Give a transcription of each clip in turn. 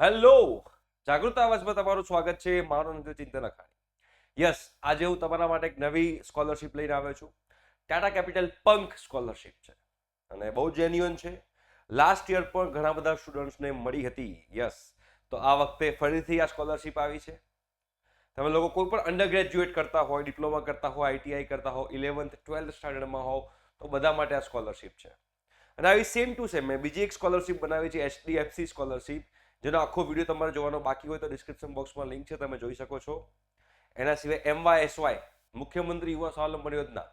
Hello, જાગૃત આવાજમાં તમારું સ્વાગત છે. મારું નામ છે ચિંતન અખાણી. યસ, આજે હું તમારા માટે એક નવી સ્કોલરશિપ લઈને આવ્યો છું. ટાટા કેપિટલ પંખ સ્કોલરશિપ છે અને બહુ જેન્યુઅન છે. લાસ્ટ યર પણ ઘણા બધા સ્ટુડન્ટ્સને મળી હતી. યસ, તો આ વખતે ફરીથી આ સ્કોલરશિપ આવી છે. તમે લોકો કોઈ પણ અંડર ગ્રેજ્યુએટ કરતા હોય, ડિપ્લોમા કરતા હોય, આઈટીઆઈ કરતા હો, 11th 12th સ્ટાન્ડર્ડમાં હો, તો બધા માટે આ સ્કોલરશિપ છે. અને આવી સેમ ટુ સેમ મેં બીજી એક સ્કોલરશિપ બનાવી છે, HDFC સ્કોલરશિપ, જેનો આખો વિડીયો તમારે જોવાનો બાકી હોય તો ડિસ્ક્રિપ્શન બોક્સમાં લિંક છે, તમે જોઈ શકો છો. એના સિવાય MYSY, મુખ્યમંત્રી યુવા સ્વાવલંબન યોજના,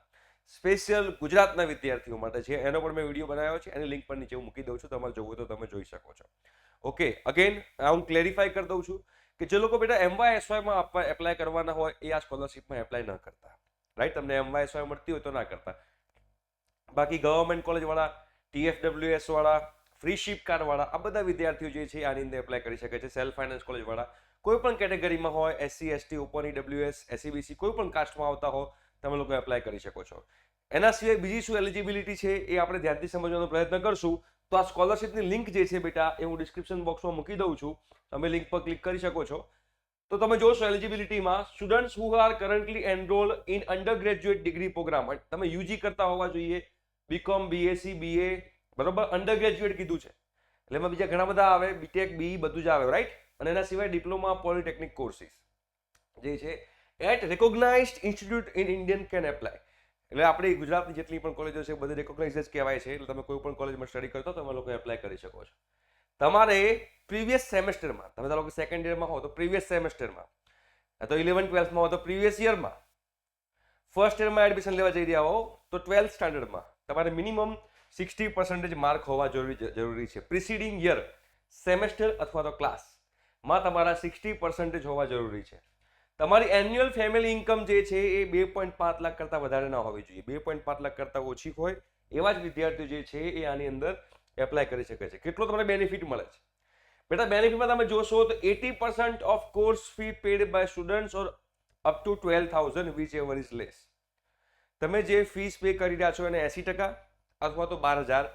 સ્પેશિયલ ગુજરાતના વિદ્યાર્થીઓ માટે છે. એનો પણ મેં વિડીયો બનાવ્યો છે, એની લિંક પણ નીચે હું મૂકી દઉં છું, તમારે જોવું તો તમે જોઈ શકો છો. ઓકે, અગેન હું ક્લેરિફાઈ કરી દઉં છું કે જે લોકો બેટા MYSYમાં એપ્લાય કરવાના હોય એ આ સ્કોલરશિપમાં એપ્લાય ન કરતા. રાઈટ, તમને MYSY મળતી હોય તો ના કરતા. બાકી ગવર્મેન્ટ કોલેજ વાળા, TFWS વાળા, ફ્રી શિપ કાર્ડ વાળા, આ બધા વિદ્યાર્થીઓ જે છે આની અંદર એપ્લાય કરી શકે છે. સેલ્ફ ફાઇનાન્સ કોલેજ વાળા, કોઈ પણ કેટેગરીમાં હોય, SC ST open EWS SEBC, કોઈ પણ કાસ્ટમાં આવતા હો, તમે લોકો એપ્લાય કરી શકો છો. એના સિવાય બીજી શું એલિજિબિલિટી છે એ આપણે ધ્યાનથી સમજવાનો પ્રયત્ન કરશું. તો આ સ્કોલરશિપની લિંક જે છે બેટા એ હું ડિસ્ક્રિપ્શન બોક્સમાં મૂકી દઉં છું, તમે લિંક પર ક્લિક કરી શકો છો. તો તમે જોશો એલિજિબિલિટીમાં students who are currently enrol in undergraduate degree program, તમે યુજી કરતા હોવા જોઈએ, બીકોમ, BSc, BA, બરોબર, અંડર ગ્રેજ્યુએટ કીધું છે એટલે એમાં બીજા ઘણા બધા આવે, બીટેક, BE બધું જ આવે, રાઈટ. અને એના સિવાય ડિપ્લોમા, પોલિટેકનિક કોર્સિસ જે છે at recognised institute in Indian can apply. એટલે આપણી ગુજરાતની જેટલી પણ કોલેજો છે બધી રેકોગ્નાઇઝ જ કહેવાય છે. એટલે તમે કોઈ પણ કોલેજમાં સ્ટડી કરતો તમે લોકો એપ્લાય કરી શકો છો. તમારે પ્રીવિયસ સેમેસ્ટરમાં, તમે લોકો સેકન્ડ યરમાં હો તો પ્રીવિયસ સેમેસ્ટરમાં, તો 11th 12thમાં હો તો પ્રીવિયસ યરમાં, ફર્સ્ટ યરમાં એડમિશન લેવા જઈ રહ્યા હો તો 12th સ્ટાન્ડર્ડમાં તમારે મિનિમમ 60% માર્ક હોવા જરૂરી છે. પ્રિસીડિંગ યર, સેમેસ્ટર અથવા તો ક્લાસમાં તમારા 60% હોવા જરૂરી છે. તમારી એન્યુઅલ ફેમિલી ઇન્કમ જે છે એ 2.5 લાખ કરતાં વધારે ના હોવી જોઈએ. 2.5 લાખ કરતાં ઓછી હોય એવા જ વિદ્યાર્થીઓ જે છે એ આની અંદર એપ્લાય કરી શકે છે. કેટલો તમને બેનિફિટ મળે છે બેટા? બેનિફિટમાં તમે જોશો તો 80% of course fee paid by students or up to 12,000 whichever is less. તમે જે ફીસ પે કરી રહ્યા છો એને 80% અથવા તો 12,000,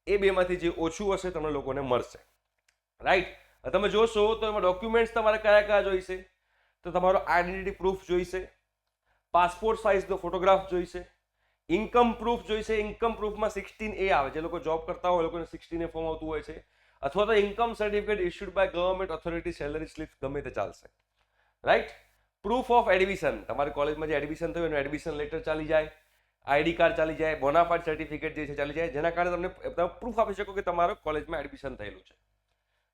એ બેમાંથી જે ઓછું હશે તમને લોકોને મળશે, રાઈટ. તમે જોશો તો એમાં ડોક્યુમેન્ટ્સ તમારે કયા કયા જોઈશે? તો તમારો આઈડેન્ટિટી પ્રૂફ જોઈશે, પાસપોર્ટ સાઇઝનો ફોટોગ્રાફ જોઈશે, ઇન્કમ પ્રૂફ જોઈશે. ઇન્કમ પ્રૂફમાં 16A આવે, જે લોકો જોબ કરતા હોય એ લોકોને 16A ફોર્મ આવતું હોય છે, અથવા તો income certificate issued by government authority, salary slip ગમે તે ચાલશે, રાઈટ. પ્રૂફ ઓફ એડમિશન, તમારી કોલેજમાં જે એડમિશન થયું એનું એડમિશન લેટર ચાલી જાય, ID કાર્ડ ચાલી જાય, બોનાફાઇડ સર્ટિફિકેટ જે છે ચાલી જાય, જેના કારણે તમે પ્રૂફ આપી શકો કે તમારો કોલેજમાં એડમિશન થયેલું છે,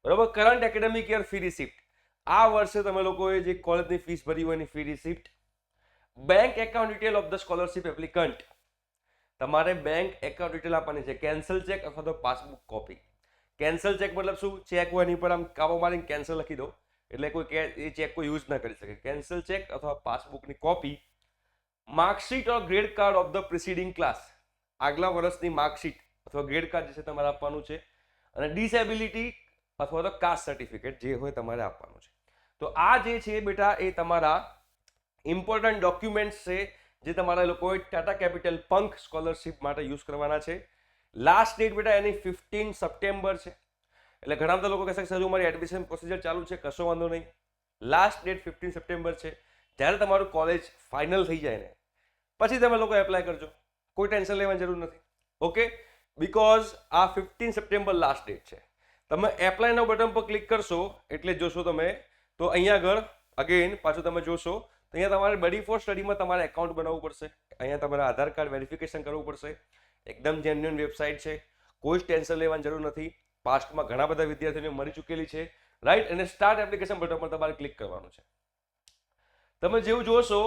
બરોબર. Current academic year fee receipt, આ વર્ષે તમે લોકોએ જે કોલેજની ફીસ ભરી હોય એની fee receipt, bank account detail of the scholarship applicant, તમારે બેંક એકાઉન્ટ ડિટેલ આપવાની છે. કેન્સલ ચેક અથવા તો પાસબુક કોપી. કેન્સલ ચેક મતલબ શું? ચેક હોય એની પર આમ કાપો મારીને કેન્સલ લખી દો એટલે કોઈ એ ચેક કોઈ યુઝ ના કરી શકે. કેન્સલ ચેક અથવા પાસબુકની copy. Marksheet or grade card of the preceding class, આગલા વર્ષની માર્કશીટ અથવા ગ્રેડ કાર્ડ જે છે તમારે આપવાનું છે. અને ડિસેબિલિટી અથવા તો કાસ્ટ સર્ટિફિકેટ જે હોય તમારે આપવાનું છે. તો આ જે છે બેટા એ તમારા ઇમ્પોર્ટન્ટ ડોક્યુમેન્ટ્સ છે જે તમારા લોકોએ ટાટા કેપિટલ પંખ સ્કોલરશિપ માટે યુઝ કરવાના છે. લાસ્ટ ડેટ બેટા એની 15 સપ્ટેમ્બર છે. એટલે ઘણા બધા લોકો કહેશે હજુ મારી એડમિશન પ્રોસિજર ચાલુ છે, કશો વાંધો નહીં. લાસ્ટ ડેટ 15 સપ્ટેમ્બર છે. જ્યારે તમારું કોલેજ ફાઇનલ થઈ જાય ને પછી તમે લોકો એપ્લાય કરજો, કોઈ ટેન્શન લેવાની જરૂર નથી. ઓકે, બીકોઝ આ 15 સપ્ટેમ્બર લાસ્ટ ડેટ છે. તમે એપ્લાયના બટન પર ક્લિક કરશો એટલે જોશો તમે તો અહીંયા આગળ અગેન પાછું તમે જોશો તો અહીંયા તમારે બડી ફોર સ્ટડીમાં તમારે એકાઉન્ટ બનાવવું પડશે. અહીંયા તમારે આધાર કાર્ડ વેરિફિકેશન કરવું પડશે. એકદમ જેન્યુઅન વેબસાઇટ છે, કોઈ જ ટેન્શન લેવાની જરૂર નથી. પાસ્ટમાં ઘણા બધા વિદ્યાર્થીઓને મળી ચૂકેલી છે, રાઈટ. અને સ્ટાર્ટ એપ્લિકેશન બટન પર તમારે ક્લિક કરવાનું છે. તમે જેવું જોશો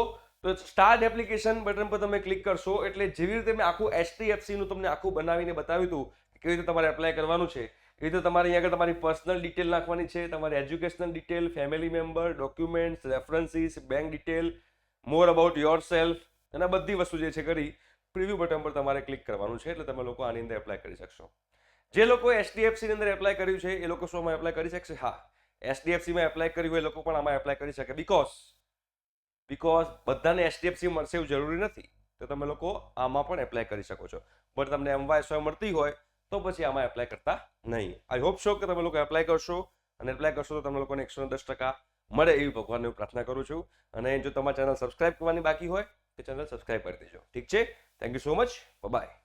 તો સ્ટાર્ટ એપ્લિકેશન બટન પર તમે ક્લિક કરશો એટલે જેવી રીતે મેં આખું HDFC નું તમને આખું બનાવીને બતાવ્યું હતું કે કેવી રીતે તમારે એપ્લાય કરવાનું છે, એ રીતે તમારે અહીંયા આગળ તમારી પર્સનલ ડિટેલ નાખવાની છે, તમારી educational detail, family member, documents, references, bank detail, more about your self, અને બધી વસ્તુ જે છે કરી પ્રિવ્યુ બટન પર તમારે ક્લિક કરવાનું છે. એટલે તમે લોકો આની અંદર એપ્લાય કરી શકશો. જે લોકો HDFC ની અંદર એપ્લાય કર્યું છે એ લોકો શોમાં એપ્લાય કરી શકશે? હા, HDFCમાં એપ્લાય કર્યું હોય એ લોકો પણ આમાં એપ્લાય કરી શકે. બીકોઝ બધાને HDFC મળશે એવું જરૂરી નથી, તો તમે લોકો આમાં પણ એપ્લાય કરી શકો છો. બટ તમને MYSY મળતી હોય તો પછી આમાં એપ્લાય કરતા નહીં. આઈ હોપ સો કે તમે લોકો એપ્લાય કરશો. અને એપ્લાય કરશો તો તમને લોકોને 110% મળે એવી ભગવાનને પ્રાર્થના કરું છું. અને જો તમારા ચેનલ સબસ્ક્રાઇબ કરવાની બાકી હોય તો ચેનલ સબસ્ક્રાઇબ કરી દેજો. ઠીક છે? Thank you so much. By.